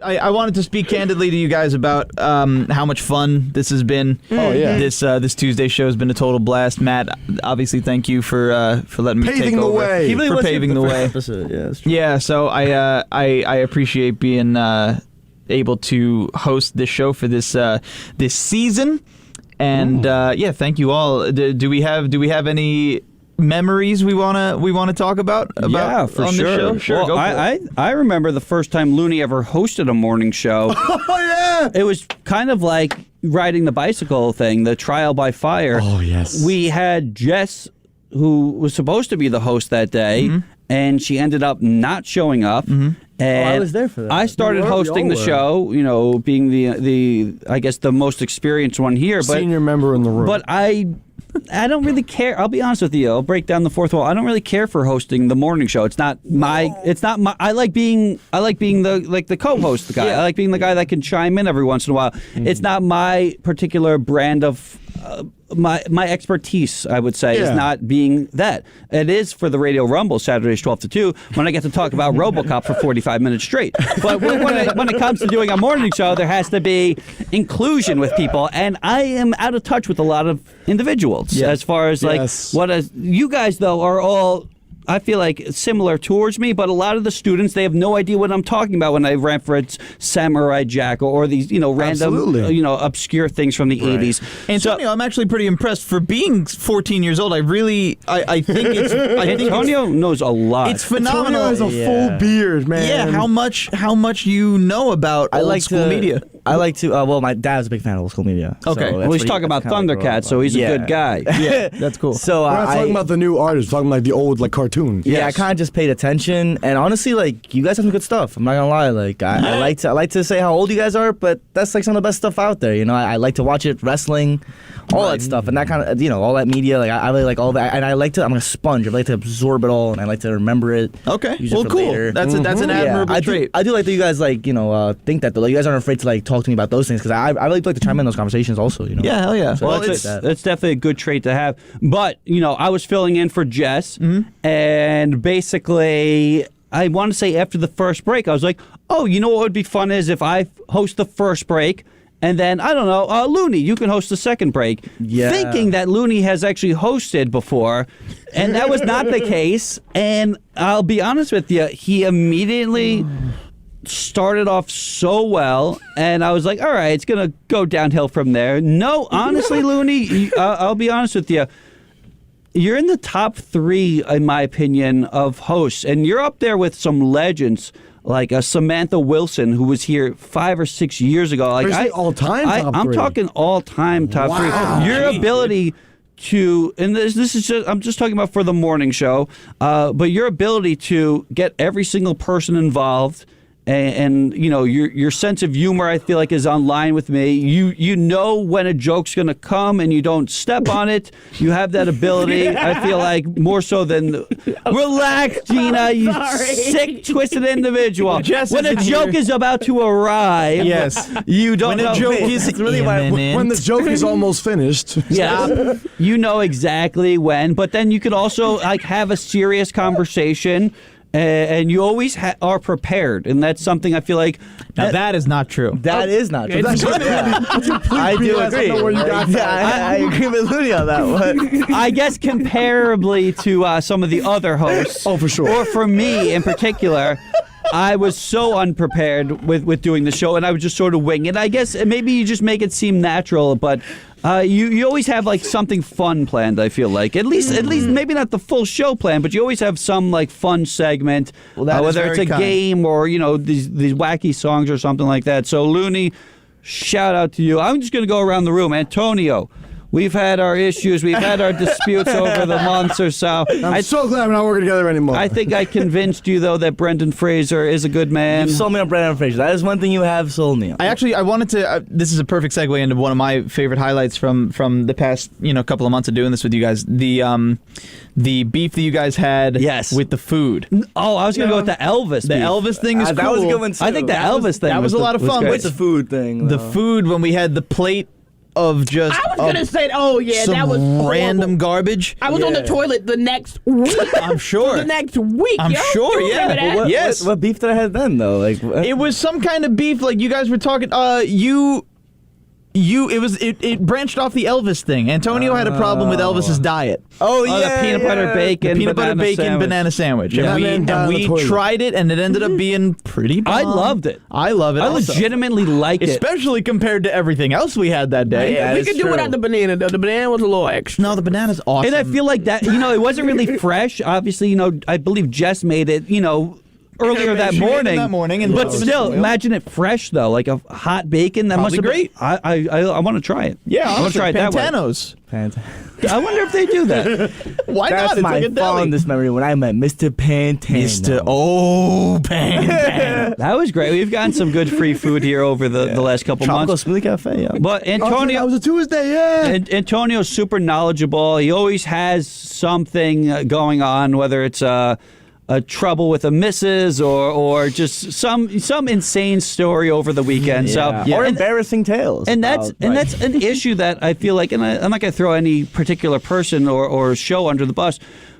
I wanted to speak candidly to you guys about how much fun this has been. Oh yeah, this Tuesday show has been a total blast. Matt, obviously, thank you for letting me paving take the over. way. For paving the way. Episode. Yeah, that's true. Yeah, so I appreciate being able to host this show for this season, and thank you all. Do we have any memories we wanna talk about yeah, for on sure. the show? Sure, well, go for it. I remember the first time Looney ever hosted a morning show. Oh yeah, It was kind of like riding the bicycle thing, the trial by fire. Oh, yes. We had Jess, who was supposed to be the host that day, and she ended up not showing up. And I was there for that. I started hosting the show, being the I guess the most experienced one here. But senior member in the room. But I don't really care. I'll be honest with you. I'll break down the fourth wall. I don't really care for hosting the morning show. It's not my. I like being the co-host guy. I like being the guy that can chime in every once in a while. It's not my particular brand of my expertise. I would say is not being that. It is for the Radio Rumble Saturdays 12 to 2 when I get to talk about RoboCop for 45 minutes straight. But when it comes to doing a morning show, there has to be inclusion with people, and I am out of touch with a lot of individuals as far as you guys though are all. I feel like similar towards me, but a lot of the students, they have no idea what I'm talking about when I reference Samurai Jack or these, random, obscure things from the 80s. Antonio, I'm actually pretty impressed for being 14 years old. I think Antonio knows a lot. It's phenomenal. Antonio has a full beard, man. Yeah, how much you know about old school media. I like to. Well, my dad's a big fan of old school media. Okay. Well, he's talking about Thundercats, so he's a good guy. Yeah, that's cool. So We're not talking about the new artists. We're talking like the old cartoons. Yeah, I kind of just paid attention, and honestly, you guys have some good stuff. I'm not gonna lie. I like to say how old you guys are, but that's some of the best stuff out there. I like to watch it, wrestling, all that stuff, and that kind of all that media. I really like all that, and I'm a sponge. I like to absorb it all, and I like to remember it. Okay, use it for cool. later. That's an admirable trait. I do like that you guys think that though. You guys aren't afraid to talk to me about those things because I really like to chime in those conversations also. Yeah, hell yeah. So Well, it's definitely a good trait to have. But I was filling in for Jess, and basically, I want to say after the first break, I was like, oh, what would be fun is if I host the first break, and then, I don't know, Looney, you can host the second break. Yeah. Thinking that Looney has actually hosted before, and that was not the case. And I'll be honest with you, he immediately started off so well, and I was like, all right, it's going to go downhill from there. No, honestly, Looney, I'll be honest with you. You're in the top 3, in my opinion, of hosts, and you're up there with some legends like Samantha Wilson, who was here 5 or 6 years ago. All-time top 3? I'm talking all-time top 3. Your ability to, and this is just, I'm just talking about for the morning show, but your ability to get every single person involved. And your sense of humor, I feel like, is on line with me. You know when a joke's going to come and you don't step on it. You have that ability, I feel like, more so than... Relax, Gina, you sick, twisted individual. When a joke is about to arrive, you don't know. When the joke is almost finished. Yeah, you know exactly when. But then you could also have a serious conversation. And you always are prepared, and that's something I feel like. Now that is not true. That is not true. I do agree. I agree with Looney on that one. I guess comparably to some of the other hosts. Oh, for sure. Or for me in particular. I was so unprepared with doing the show, and I would just sort of wing it. I guess maybe you just make it seem natural, but you always have something fun planned. I feel like at least maybe not the full show plan, but you always have some fun segment, whether it's a game or these wacky songs or something like that. So Looney, shout out to you. I'm just going to go around the room. Antonio. We've had our issues. We've had our disputes over the months or so. I'm so glad we're not working together anymore. I think I convinced you, though, that Brendan Fraser is a good man. You sold me on Brendan Fraser. That is one thing you have sold me on. I wanted to. This is a perfect segue into one of my favorite highlights from the past couple of months of doing this with you guys. The beef that you guys had with the food. Oh, I was going to go with the Elvis. The Elvis thing is cool. That was a good one too. I think the Elvis thing was a lot of fun. What's the food thing? The food when we had the plate. of just I was gonna say, some that was random horrible. garbage. I was on the toilet the next week. I'm sure. The next week. I'm yo. sure, You yeah. remember that? What, Yes. What beef did I have then though? Like what? It was some kind of beef, like you guys were talking. It branched off the Elvis thing. Antonio had a problem with Elvis's diet. oh the peanut butter bacon, Peanut butter banana bacon sandwich. banana sandwich. Yeah. And And then we down the toilet. tried it, and it ended up being pretty bomb. I loved it. I love it. I also. legitimately like it. Especially compared to everything else we had that day. Yeah, We it's could do true. without the banana though. The banana was a little extra. No, the banana's awesome. And I feel like that, it wasn't really fresh. Obviously, I believe Jess made it, earlier that She made it morning. that morning and but loved it. still, imagine it fresh though, like a hot bacon. That must Probably have been great. I want to try it. yeah, I want to try it that way. Pantanos. I wonder if they do that. Why That's not? It's my like a deli. fondest memory when I met Mr. Pantano. Pan. That was great. We've gotten some good free food here over the last couple Tropical months. Smoothie Cafe. Yeah. But That Antonio, was a Tuesday, yeah. Antonio's super knowledgeable. He always has something going on, whether it's a trouble with a missus or just some insane story over the weekend. So Or and- embarrassing tales. And that's about, like- that's an issue that I feel like, and I'm not going to throw any particular person or show under the bus,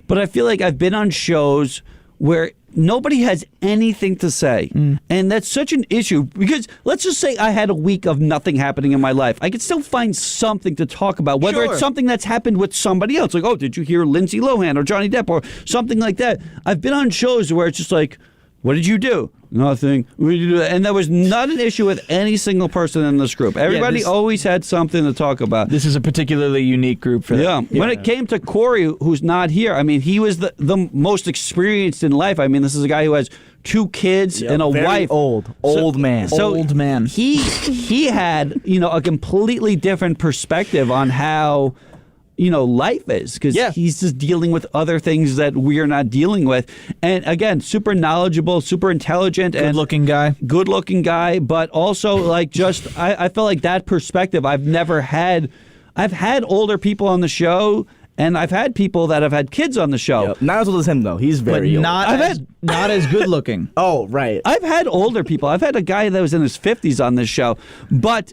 but I feel like I've been on shows where nobody has anything to say, and that's such an issue because let's just say I had a week of nothing happening in my life. I could still find something to talk about, whether Sure. it's something that's happened with somebody else, like, oh, did you hear Lindsay Lohan or Johnny Depp or something like that. I've been on shows where it's just like, what did you do? Nothing. What did you do? And there was not an issue with any single person in this group. Everybody this- always had something to talk about. This is a particularly unique group for Yeah. that. When it came to Corey, who's not here, I mean, he was the most experienced in life. I mean, this is a guy who has 2 kids and a Very wife. old man. So Old man. He had, a completely different perspective on how, life is because Yeah. he's just dealing with other things that we're not dealing with. And again, super knowledgeable, super intelligent, and Good-looking guy. good-looking guy, but also like just I felt like that perspective I've never had. I've had older people on the show, and I've had people that have had kids on the show. Yep. Not as old as him though. He's But very old. not as good looking. Oh, right. I've had older people. I've had a guy that was in his 50s on this show, but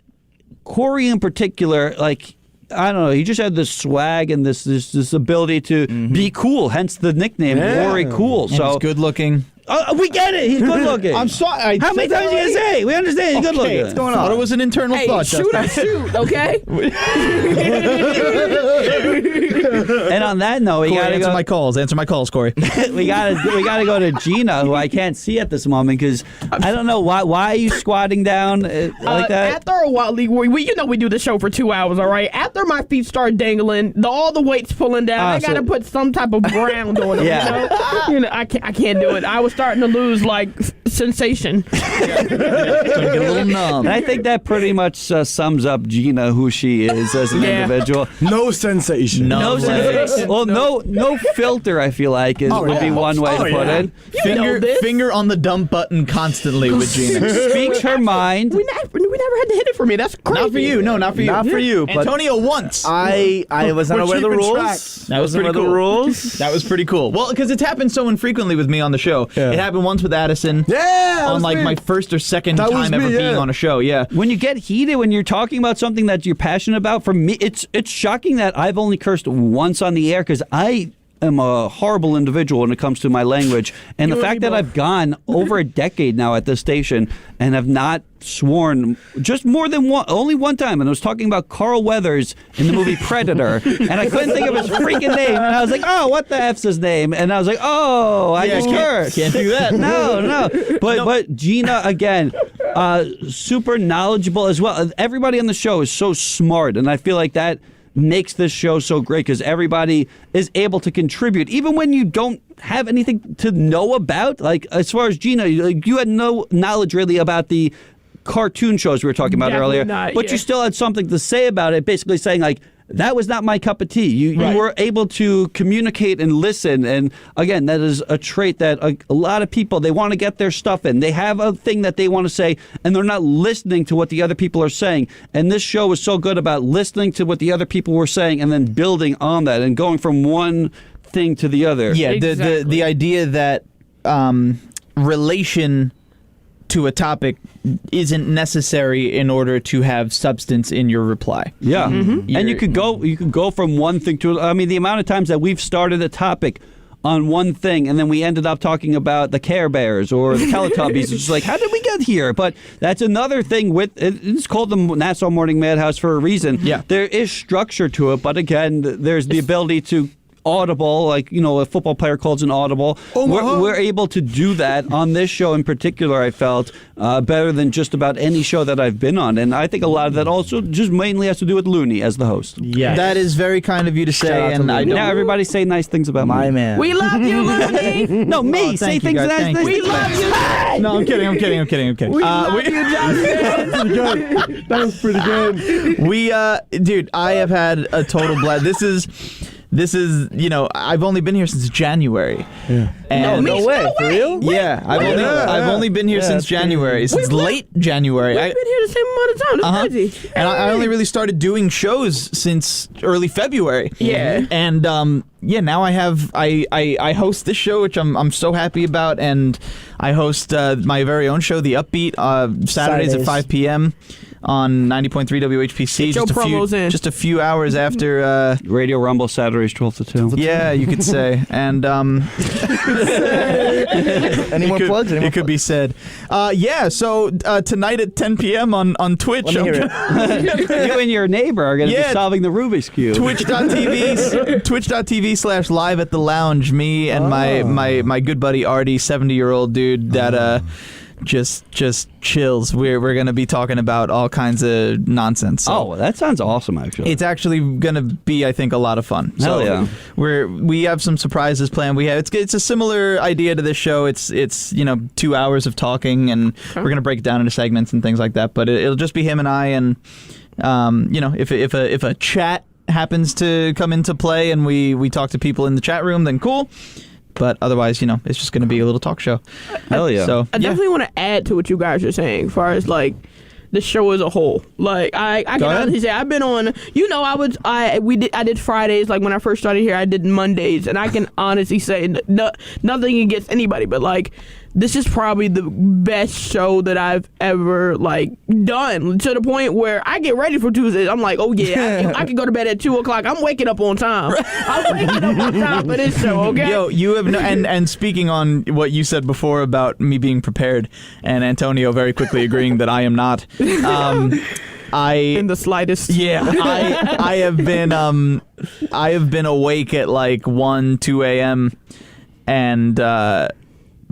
Corey in particular, like, I don't know, he just had this swag and this ability to be cool, hence the nickname Corey Cool. And So he's good looking. we get it. He's good looking. I'm sorry. How many times are you gonna say? We understand. He's good looking. what's going I thought on? it was an internal Hey, thought. shoot or Justin. shoot, okay? And on that note, we Corey, gotta answer go. my calls. Answer my calls, Corey. we gotta go to Gina, who I can't see at this moment because I don't know why. Why are you squatting down like that? After a while, we do the show for 2 hours, all right? After my feet start dangling, all the weight's pulling down, I so- gotta put some type of ground on them, Yeah. I can't do it. I was starting to lose, sensation. Starting to get a little numb. And I think that pretty much sums up Gina, who she is as an Yeah. individual. No sensation. No. No way. sensation. Well, no filter. I feel like would be one way to put it. know this. Finger on the dump button constantly with Gina. Speaks her mind. We never had to hit it for me. That's crazy. Not for you. No, not for you. Not for you, but Antonio once. I was unaware of the keeping rules. track. That was pretty Wasn't aware of cool. the rules. That was pretty cool. Well, because it's happened so infrequently with me on the show. Yeah. It happened once with Addison. Yeah, that On was like me. my first or second That was time ever me, being yeah. on a show. Yeah. When you get heated, when you're talking about something that you're passionate about, for me, it's shocking that I've only cursed once on the air because I am a horrible individual when it comes to my language. And the You and fact me that both. I've gone over a decade now at this station and have not sworn just more than only one time. And I was talking about Carl Weathers in the movie Predator. And I couldn't think of his freaking name. And I was like, oh, what the F's his name? And I was like, oh, I just cursed. Can't do that. No. But Gina, again, super knowledgeable as well. Everybody on the show is so smart, and I feel like that makes this show so great because everybody is able to contribute, even when you don't have anything to know about. Like, as far as Gina, you had no knowledge really about the cartoon shows we were talking about Definitely earlier, not, but yeah. you still had something to say about it, basically saying, like, that was not my cup of tea. You were able to communicate and listen. And again, that is a trait that a lot of people, they want to get their stuff in. They have a thing that they want to say, and they're not listening to what the other people are saying. And this show was so good about listening to what the other people were saying and then building on that and going from one thing to the other. Yeah, Exactly. the idea that relation to a topic isn't necessary in order to have substance in your reply. Yeah, and you could go from one thing to. I mean, the amount of times that we've started a topic on one thing, and then we ended up talking about the Care Bears or the Teletubbies. It's just like, how did we get here? But that's another thing with it's called the Nassau Morning Madhouse for a reason. Yeah, there is structure to it, but again, there's the ability to audible, like, you know, a football player calls an audible. We're able to do that on this show in particular, I felt, better than just about any show that I've been on. And I think a lot of that also just mainly has to do with Looney as the host. Yeah, that is very kind of you to say. And I don't. Now everybody say nice things about My me. man. We love you, Looney. No, me. Say things nice things. We love you. No, I'm kidding. We love you, Justin. That was pretty good. Dude, I have had a total blast. This is, you know, I've only been here since January. Yeah. And No way, for real? Yeah, I've only been here since January, since late January. We've been here the same amount of time. That's crazy. And I only really started doing shows since early February. Yeah. And now I host this show, which I'm so happy about, and I host my very own show, The Upbeat, Saturdays at 5 p.m. on 90.3 WHPC. Just a few hours after Radio Rumble Saturdays 12 to 2. Yeah, you could say. And Any more plugs? It could be said. So tonight at 10 p.m. on Twitch. Let me hear it. You and your neighbor are going to be solving the Rubik's Cube. Twitch.tv/live at the lounge. Me and my good buddy Artie, 70-year-old dude that just chills. We're gonna be talking about all kinds of nonsense. So that sounds awesome, actually. it's actually gonna be, I think, a lot of fun. Hell yeah. We have some surprises planned. It's a similar idea to this show. It's 2 hours of talking, and we're gonna break it down into segments and things like that. But it'll just be him and I, and if a chat happens to come into play and we talk to people in the chat room, then cool. But otherwise, it's just going to be a little talk show. Hell yeah. So, I definitely want to add to what you guys are saying as far as like the show as a whole. Like I can honestly say I've been on, I did Fridays, like when I first started here I did Mondays, and I can honestly say nothing against anybody, but like this is probably the best show that I've ever like done, to the point where I get ready for Tuesdays. I'm like, oh yeah, I can go to bed at 2:00. I'm waking up on time. I'm waking up on time for this show. Okay. Yo, you have and speaking on what you said before about me being prepared, and Antonio very quickly agreeing that I am not. In the slightest. Yeah, I have been awake at like 1, 2 a.m. and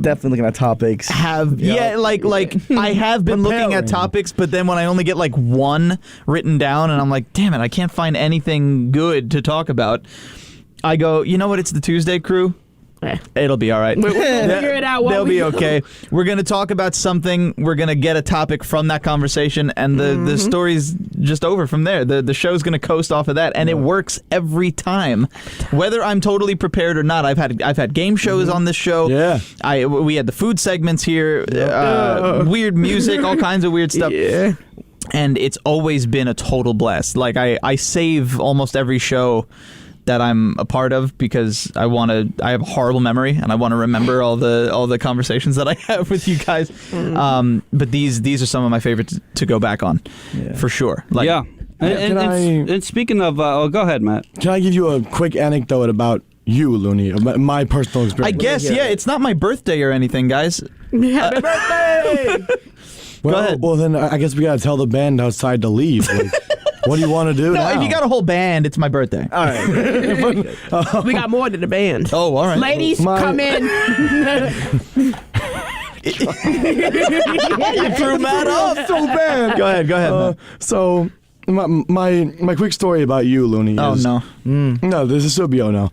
Definitely looking at topics. I have been looking at topics, but then when I only get like one written down, and I'm like, damn it, I can't find anything good to talk about, I go, you know what? It's the Tuesday crew. It'll be all right. We'll figure it out. They'll be okay. We're going to talk about something. We're going to get a topic from that conversation, and the story's just over from there. The show's going to coast off of that, and it works every time. Whether I'm totally prepared or not, I've had game shows on this show. Yeah. We had the food segments here, weird music, all kinds of weird stuff. Yeah. And it's always been a total blast. Like I save almost every show that I'm a part of because I have a horrible memory, and I want to remember all the conversations that I have with you guys. But these are some of my favorites to go back on, for sure. Like, yeah. And speaking of, go ahead, Matt. Can I give you a quick anecdote about you, Looney? My personal experience. I guess, it's not my birthday or anything, guys. Happy birthday! Go ahead. Well, then I guess we gotta tell the band outside to leave. Like, what do you want to do now? If you got a whole band, it's my birthday. All right. We got more than the band. Oh, all right. Ladies, come in. You threw Matt off so bad. Go ahead, Matt. So my quick story about you, Looney. Oh, is, no. No, this is Subio now.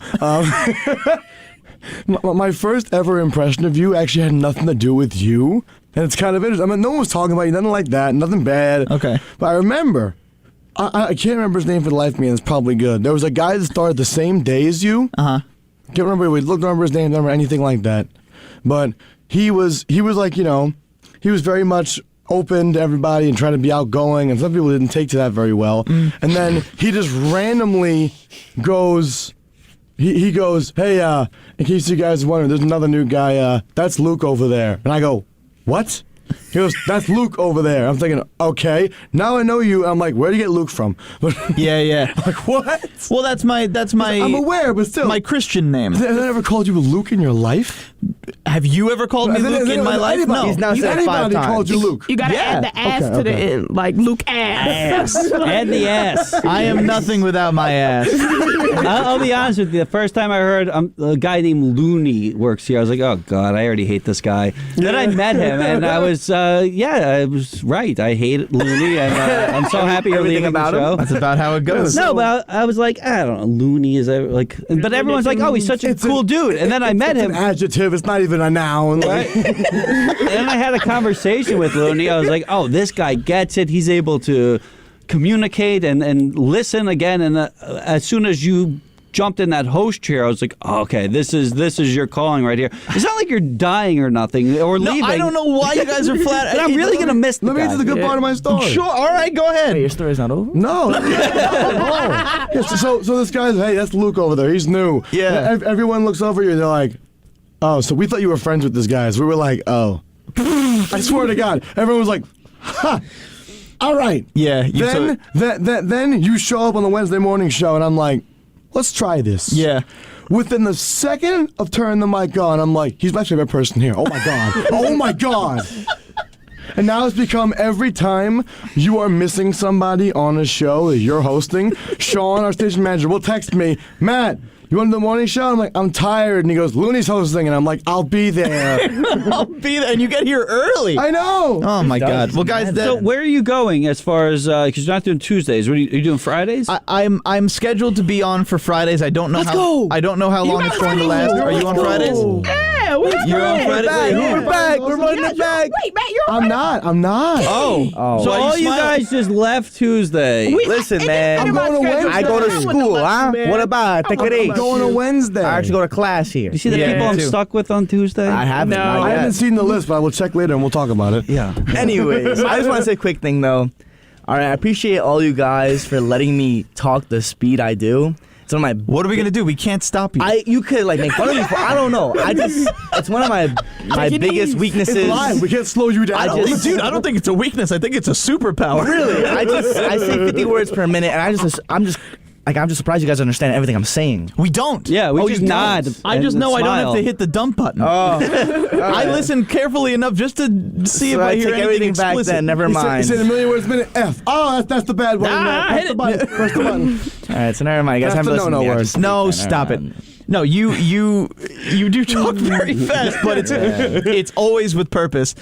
My first ever impression of you actually had nothing to do with you, and it's kind of interesting. I mean, no one was talking about you, nothing like that, nothing bad. Okay. But I remember, I can't remember his name for the life of me, and it's probably good. There was a guy that started the same day as you. Can't remember. We looked, remember his name, don't remember anything like that. But he was like, he was very much open to everybody and trying to be outgoing, and some people didn't take to that very well. And then he just randomly goes. He goes, hey, in case you guys are wondering, there's another new guy, that's Luke over there. And I go, what? He goes, that's Luke over there. I'm thinking, okay, now I know you. I'm like, where'd you get Luke from? Yeah. I'm like, what? Well, that's my I'm aware, but still. my Christian name. Has anyone ever called you Luke in your life? Have you ever called me Has Luke in anyone- my life? anybody- No. He's now said it 5 Anybody times. called you Luke? You gotta Yeah. add the ass Okay, to the okay. end, like Luke ass. And the ass. I am nothing without my ass. I'll be honest with you. The first time I heard a guy named Looney works here, I was like, oh, God, I already hate this guy. Then I met him, and I was, I was right. I hate Looney, and I'm so happy you're Everything leaving about the him? show. That's about how it goes. No, but I was like, I don't know, Looney is like, but everyone's like, oh, he's such a It's cool dude. And then I met It's him. an adjective. It's not even a noun. Right? And then I had a conversation with Looney. I was like, oh, this guy gets it. He's able to communicate and listen again. And as soon as you jumped in that host chair, I was like, oh, okay, this is your calling right here. It's not like you're dying or nothing or No, leaving. I don't know why you guys are flat. But I'm really going to miss the Let me guy. get to the good part of my story. Sure. All right. Go ahead. Wait, your story's not over? No. No. Yeah, so this guy's, hey, that's Luke over there. He's new. Yeah. Everyone looks over you and they're like, oh, so we thought you were friends with this guy. So we were like, oh. I swear to God. Everyone was like, ha. All right. Yeah. Then you show up on the Wednesday morning show and I'm like, let's try this. Yeah. Within the second of turning the mic on, I'm like, he's my favorite person here. Oh my God. Oh my God. And now it's become every time you are missing somebody on a show that you're hosting, Sean, our station manager, will text me, Matt, you want to do the morning show? I'm like, I'm tired. And he goes, Looney's hosting. And I'm like, I'll be there. I'll be there, and you get here early. I know. Oh my God. Well, guys, So where are you going as far as because you're not doing Tuesdays? What are you doing Fridays? I'm scheduled to be on for Fridays. I don't know I don't know how long got it's going to Fridays? last. Are you on Fridays? Yeah, You're on Friday. We're back. We're running it back. Wait, Matt, you're I'm not. Oh. Oh. so why are all you smiling? guys just left Tuesday. Listen, man. I'm going to Wednesday. I go to school, huh? What about? Take it I'm easy. going to Wednesday. I actually go to class here. You see the Yeah, people me I'm too. stuck with on Tuesday? I haven't. No. not I yet. haven't seen the list, but I will check later and we'll talk about it. Yeah. Anyways, I just want to say a quick thing though. All right, I appreciate all you guys for letting me talk the speed I do. It's one of my. What are we gonna do? We can't stop you. You could like make fun of me for I don't know. It's one of my biggest weaknesses. It's live. We can't slow you down. I just- Dude, I don't think it's a weakness. I think it's a superpower. Really, I say 50 words per minute, and I'm just surprised you guys understand everything I'm saying. We don't. Yeah, we Oh, just you don't? nod. I just and know I don't have smile. to hit the dump button. Oh, I listen carefully enough just to see if so I I hear take anything everything back explicit. then. Never He said, mind. he said a million words a minute. F. Oh, that's the bad one. Nah, Matt. Press hit the it. button. Press the button. All right, so never mind. You guys That's haven't the listened to me. no-no I word. just- No, never stop it. mind. No, you do talk very fast, but it's always with purpose.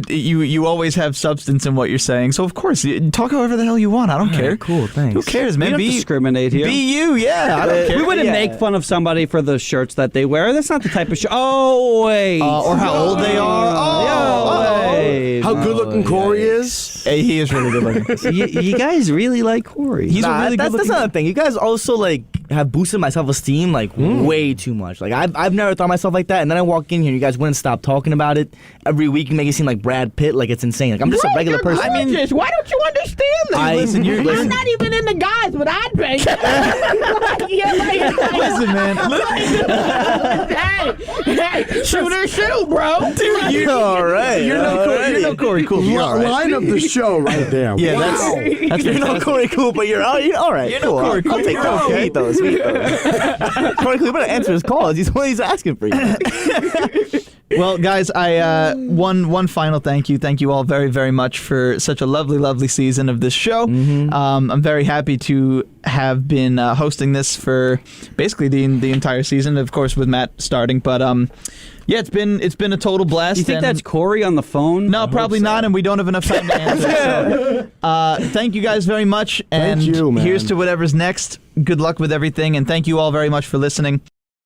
You always have substance in what you're saying. So of course, you talk however the hell you want. I don't care. Cool, thanks. Who cares, We man? don't discriminate here. Be you, yeah. I don't care. We wouldn't Yeah. make fun of somebody for the shirts that they wear. That's not the type of shirt. Oh, wait. Or how old they are. Oh, wait. How good looking Corey is. Hey, he is really good looking. You guys really like Corey. He's a Nah, really that's good looking. another thing. You guys also like have boosted my self-esteem like way too much. Like I've never thought of myself like that, and then I walk in here and you guys wouldn't stop talking about it every week. You make it seem like Brad Pitt, like it's insane. Like I'm just a regular person. I mean, why don't you understand this? Listen, I'm not even into guys, but I'd pay. Listen, man. hey, shoot or shoot, bro. Dude, you all right. You're no Corey Cool. You're all right. Line up the show right there. Yeah, Wow. that's You're no Corey Cool, but you're all right. You're no cool. Corey Cool. I'll take those. You're Sweet those. Sweet those. Corey Cool, you better answer his calls. He's asking for you. Well, guys, I one final thank you. Thank you all very, very much for such a lovely, lovely season of this show. I'm very happy to have been hosting this for basically the entire season, of course, with Matt starting. But yeah, it's been a total blast. You think and- that's Corey on the phone? No, probably not, and we don't have enough time to answer. So, thank you guys very much, and Thank you, man. here's to whatever's next. Good luck with everything, and thank you all very much for listening.